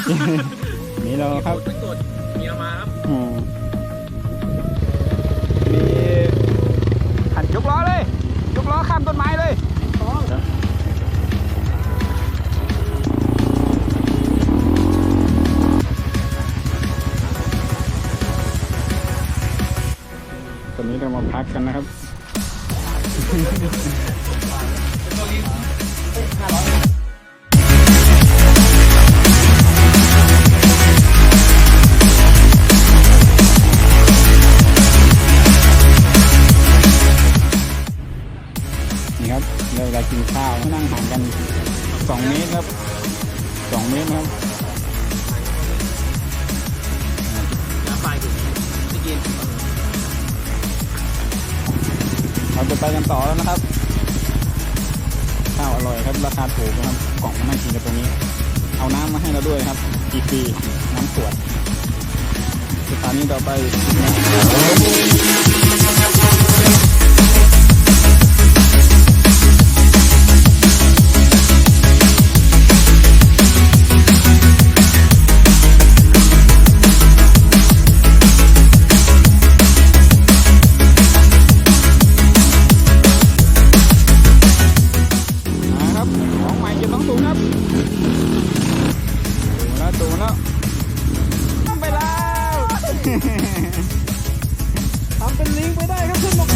นี่เราครับไม่กดเมียมาครับมีหันยกล้อเลยยกล้อข้ามต้นไม้เลยตอนนี้เรามาพักกันนะครับนี่ครับเราเวลากินข้าวนั่งห่างกัน2 เมตรครับ2 เมตรครับน้ำปลายถึงจะกินเราจะไปกันต่อแล้วนะครับข้าวอร่อยครับราคาถูกนะครับกล่องมานั่งกินกันตรงนี้เอาน้ำมาให้เราด้วยครับฟรีๆน้ำขวดสถานีต่อไปทำเป็นลิงไปได้ครับคุณบอก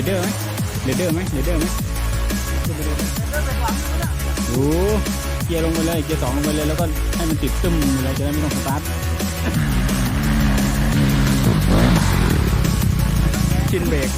เดอร์ไหมดูเกียร์ลงไปเลยเกียร์2ลงไปเลยแล้วก็ให้มันติดตึ้มเลยจะได้ไม่ต้องสตาร์ทชินเบรก